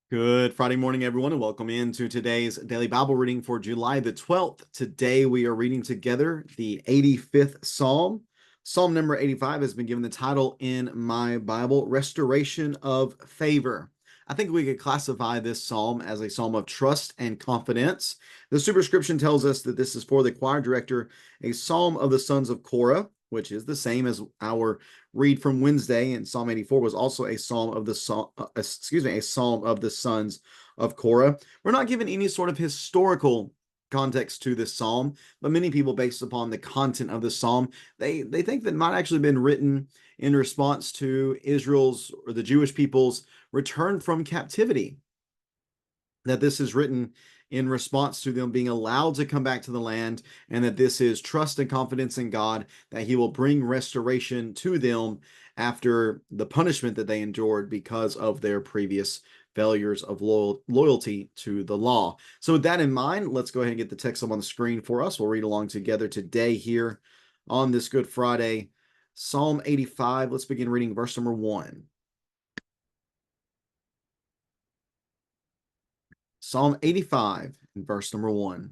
Good Friday morning, everyone, and welcome into today's daily Bible reading for July the 12th. Today we are reading together the 85th Psalm. Psalm number 85 has been given the title in my Bible, Restoration of Favor. I think we could classify this psalm as a psalm of trust and confidence. The superscription tells us that this is for the choir director, a psalm of the sons of Korah, which is the same as our read from Wednesday, and Psalm 84 was also a psalm of the a psalm of the sons of Korah. We're not given any sort of historical context to this psalm, but many people, based upon the content of the psalm, they think that it might actually have been written in response to Israel's or the Jewish people's return from captivity. That this is written in response to them being allowed to come back to the land, and that this is trust and confidence in God that He will bring restoration to them after the punishment that they endured because of their previous failures of loyalty to the law. So, with that in mind, let's go ahead and get the text up on the screen for us. We'll read along together today here on this Good Friday. Psalm 85. Let's begin reading verse number 1. Psalm 85 and verse number 1.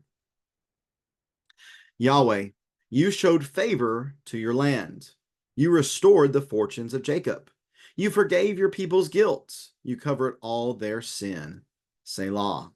Yahweh, you showed favor to your land. You restored the fortunes of Jacob. You forgave your people's guilt. You covered all their sin. Selah.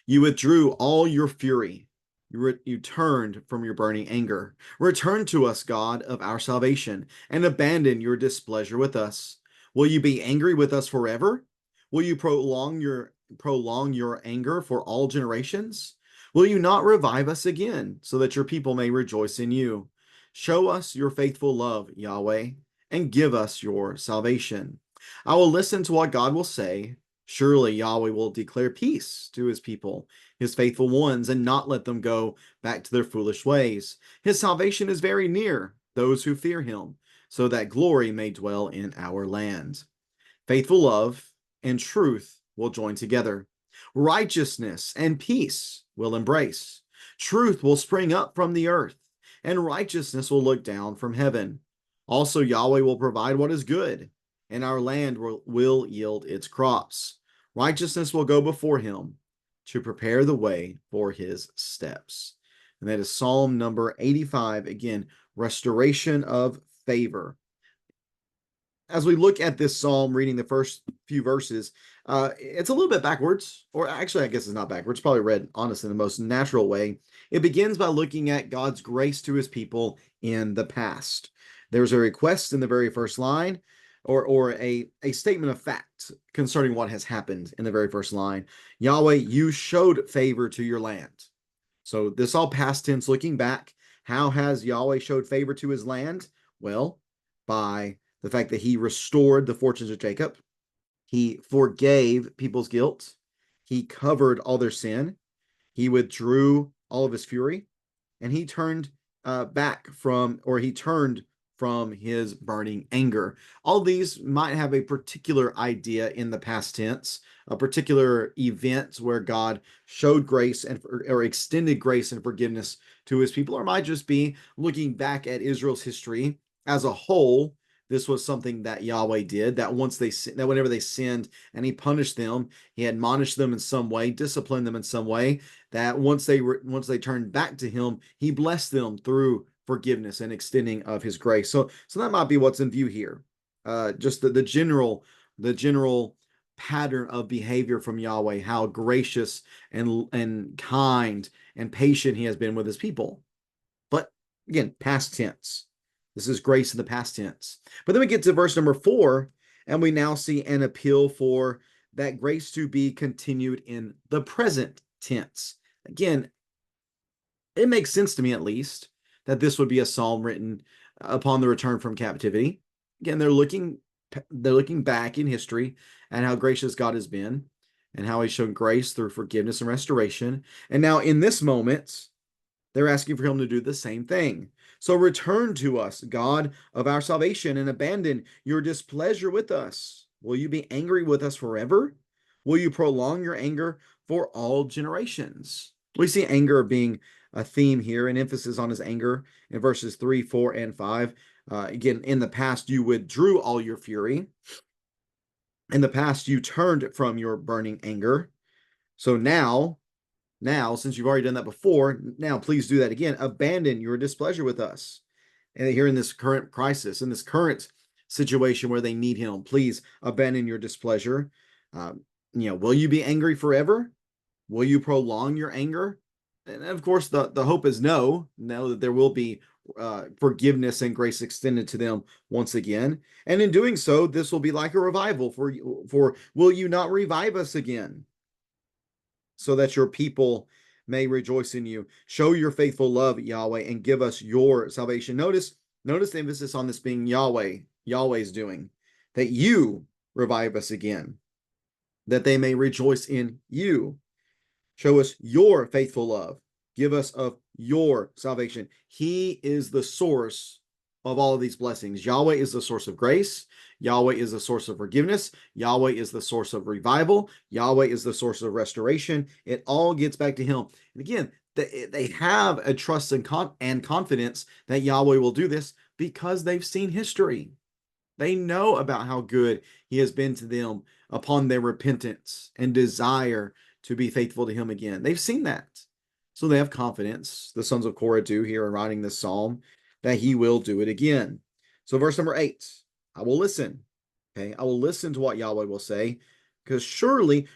You withdrew all your fury. You turned from your burning anger. Return to us, God of our salvation, and abandon your displeasure with us. Will you be angry with us forever? Will you prolong your anger for all generations? Will you not revive us again, so that your people may rejoice in you? Show us your faithful love, Yahweh, and give us your salvation. I will listen to what God will say. Surely Yahweh will declare peace to his people, his faithful ones, and not let them go back to their foolish ways. His salvation is very near those who fear him, so that glory may dwell in our land. Faithful love and truth will join together. Righteousness and peace will embrace. Truth will spring up from the earth, and righteousness will look down from heaven. Also, Yahweh will provide what is good, and our land will yield its crops. Righteousness will go before him to prepare the way for his steps. And that is Psalm number 85. Again, restoration of favor. As we look at this psalm, reading the first few verses, it's a little bit backwards, or actually, I guess it's not backwards, probably read honestly in the most natural way. It begins by looking at God's grace to his people in the past. There's a request in the very first line, or a statement of fact concerning what has happened in the very first line. Yahweh, you showed favor to your land. So this all past tense looking back. How has Yahweh showed favor to his land? Well, by the fact that he restored the fortunes of Jacob. He forgave people's guilt. He covered all their sin. He withdrew all of his fury. And he turned he turned from his burning anger. All these might have a particular idea in the past tense, a particular event where God showed grace or extended grace and forgiveness to his people, or might just be looking back at Israel's history as a whole. This was something that Yahweh did, that whenever they sinned and he punished them, he admonished them in some way, disciplined them in some way, that once they turned back to him, he blessed them through forgiveness and extending of his grace. So that might be what's in view here. Just the general pattern of behavior from Yahweh, how gracious and kind and patient he has been with his people. But again, past tense. This is grace in the past tense. But then we get to verse number 4, and we now see an appeal for that grace to be continued in the present tense. Again, it makes sense to me, at least, that this would be a psalm written upon the return from captivity. Again, they're looking back in history at how gracious God has been and how he's shown grace through forgiveness and restoration. And now in this moment, they're asking for him to do the same thing. So return to us, God of our salvation, and abandon your displeasure with us. Will you be angry with us forever? Will you prolong your anger for all generations? We see anger being a theme here, an emphasis on his anger in verses 3, 4, and 5. Again, in the past, you withdrew all your fury. In the past, you turned from your burning anger. So now, since you've already done that before, now please do that again. Abandon your displeasure with us. And here in this current crisis, in this current situation where they need him, please abandon your displeasure. Will you be angry forever? Will you prolong your anger? And of course, the hope is no, that there will be forgiveness and grace extended to them once again. And in doing so, this will be like a revival for will you not revive us again, so that your people may rejoice in you? Show your faithful love, Yahweh, and give us your salvation. Notice the emphasis on this being Yahweh's doing, that you revive us again, that they may rejoice in you. Show us your faithful love. Give us of your salvation. He is the source of all of these blessings. Yahweh is the source of grace. Yahweh is the source of forgiveness. Yahweh is the source of revival. Yahweh is the source of restoration. It all gets back to him. And again, they have a trust and confidence that Yahweh will do this because they've seen history. They know about how good he has been to them upon their repentance and desire to be faithful to him again. They've seen that. So they have confidence, the sons of Korah do here in writing this psalm, that he will do it again. So verse number 8, I will listen. Okay, I will listen to what Yahweh will say, because surely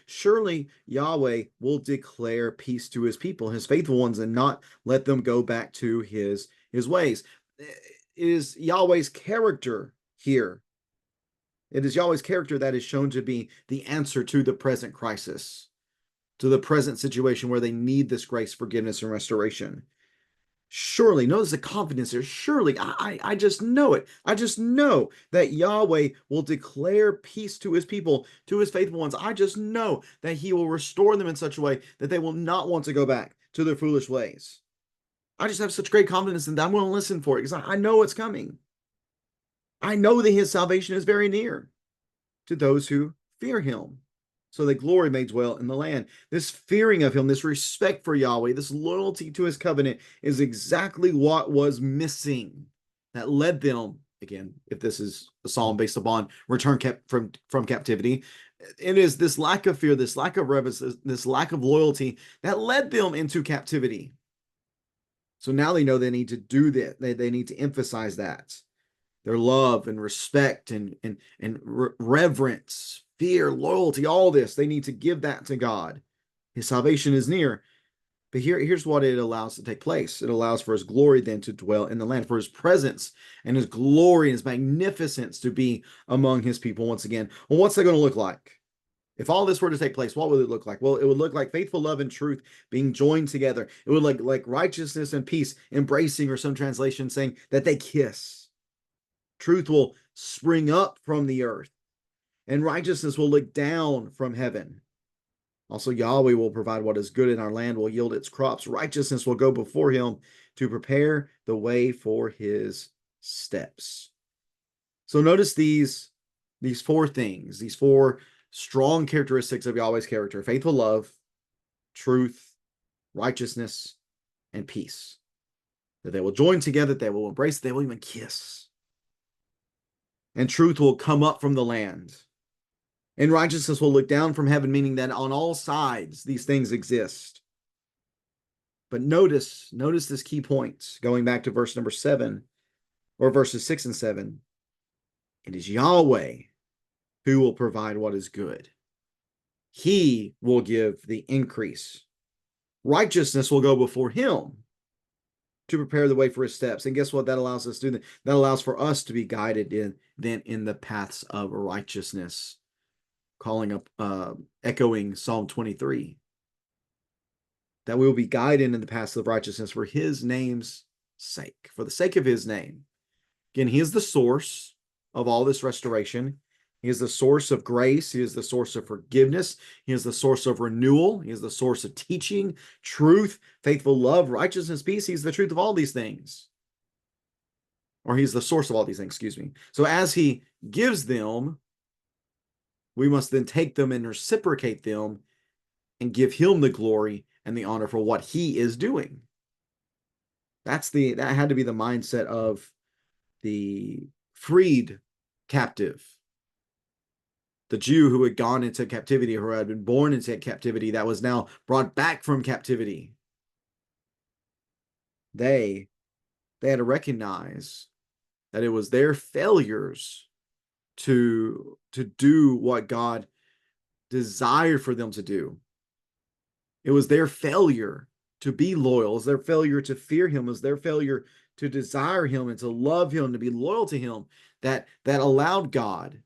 Yahweh will declare peace to his people, his faithful ones, and not let them go back to his ways. It is Yahweh's character here. It is Yahweh's character that is shown to be the answer to the present crisis, to the present situation where they need this grace, forgiveness, and restoration. Surely, notice the confidence here. Surely, I just know it. I just know that Yahweh will declare peace to his people, to his faithful ones. I just know that he will restore them in such a way that they will not want to go back to their foolish ways. I just have such great confidence in that. I'm going to listen for it because I know it's coming. I know that his salvation is very near to those who fear him, so that glory may dwell in the land. This fearing of him, this respect for Yahweh, this loyalty to his covenant is exactly what was missing that led them, again, if this is a psalm based upon return from captivity, it is this lack of fear, this lack of reverence, this lack of loyalty that led them into captivity. So now they know they need to do that. They need to emphasize that. Their love and respect and reverence, fear, loyalty, all this, they need to give that to God. His salvation is near. But here's what it allows to take place. It allows for his glory then to dwell in the land, for his presence and his glory and his magnificence to be among his people once again. Well, what's that going to look like? If all this were to take place, what would it look like? Well, it would look like faithful love and truth being joined together. It would look like righteousness and peace embracing, or some translation saying that they kiss. Truth will spring up from the earth, and righteousness will look down from heaven. Also, Yahweh will provide what is good in our land, will yield its crops. Righteousness will go before him to prepare the way for his steps. So notice these four things, these four strong characteristics of Yahweh's character: faithful love, truth, righteousness, and peace. That they will join together, that they will embrace, they will even kiss. And truth will come up from the land. And righteousness will look down from heaven, meaning that on all sides these things exist. But notice this key point, going back to verse number 7, or verses 6 and 7. It is Yahweh who will provide what is good. He will give the increase. Righteousness will go before him to prepare the way for his steps. And guess what that allows us to do? That allows for us to be guided in the paths of righteousness, echoing Psalm 23. That we will be guided in the paths of righteousness for his name's sake, for the sake of his name. Again, he is the source of all this restoration. He is the source of grace. He is the source of forgiveness. He is the source of renewal. He is the source of teaching, truth, faithful love, righteousness, peace. He's the truth of all these things. Or he's the source of all these things, excuse me. So as he gives them, we must then take them and reciprocate them and give him the glory and the honor for what he is doing. That had to be the mindset of the freed captive. the Jew who had gone into captivity, who had been born into captivity, that was now brought back from captivity. They had to recognize that it was their failures to do what God desired for them to do. It was their failure to be loyal. It was their failure to fear him. It was their failure to desire him and to love him, to be loyal to him, that allowed God,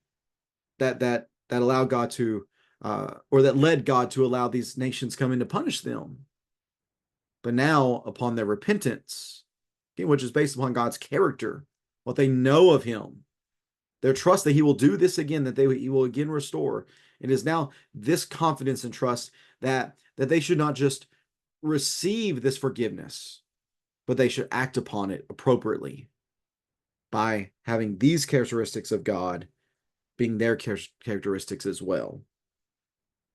that allowed God to or that led God to allow these nations come in to punish them. But now, upon their repentance, which is based upon God's character, what they know of him, their trust that he will do this again, that he will again restore. It is now this confidence and trust that they should not just receive this forgiveness, but they should act upon it appropriately by having these characteristics of God being their characteristics as well.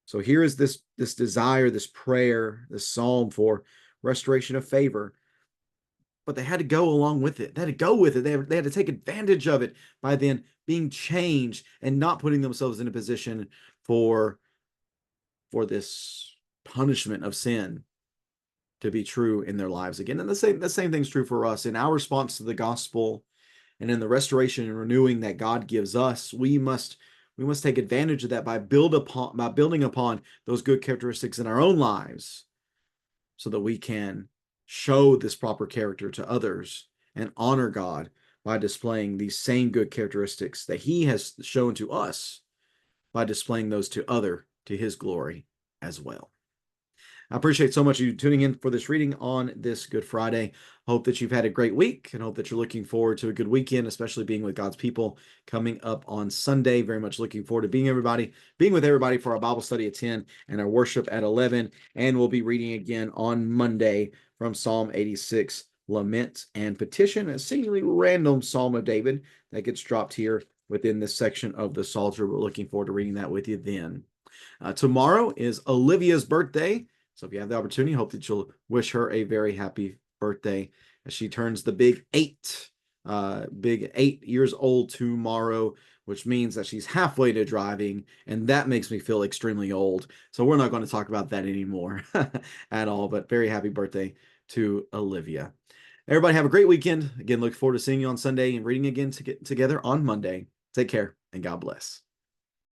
So here is this desire, this prayer, this psalm for restoration of favor. But they had to go along with it. They had to go with it. They had to take advantage of it by then being changed and not putting themselves in a position for this punishment of sin to be true in their lives again. And the same thing's true for us in our response to the gospel and in the restoration and renewing that God gives us. We must take advantage of that by building upon those good characteristics in our own lives, so that we can show this proper character to others and honor God by displaying these same good characteristics that he has shown to us, by displaying those to his glory as well. I appreciate so much you tuning in for this reading on this Good Friday. Hope that you've had a great week and hope that you're looking forward to a good weekend, especially being with God's people coming up on Sunday. Very much looking forward to being with everybody for our Bible study at 10 and our worship at 11. And we'll be reading again on Monday from Psalm 86, Lament and Petition, a seemingly random Psalm of David that gets dropped here within this section of the Psalter. We're looking forward to reading that with you then. Tomorrow is Olivia's birthday. So if you have the opportunity, hope that you'll wish her a very happy birthday as she turns the big 8 years old tomorrow, which means that she's halfway to driving, and that makes me feel extremely old. So we're not going to talk about that anymore at all, but very happy birthday to Olivia. Everybody have a great weekend. Again, look forward to seeing you on Sunday and reading again together on Monday. Take care and God bless.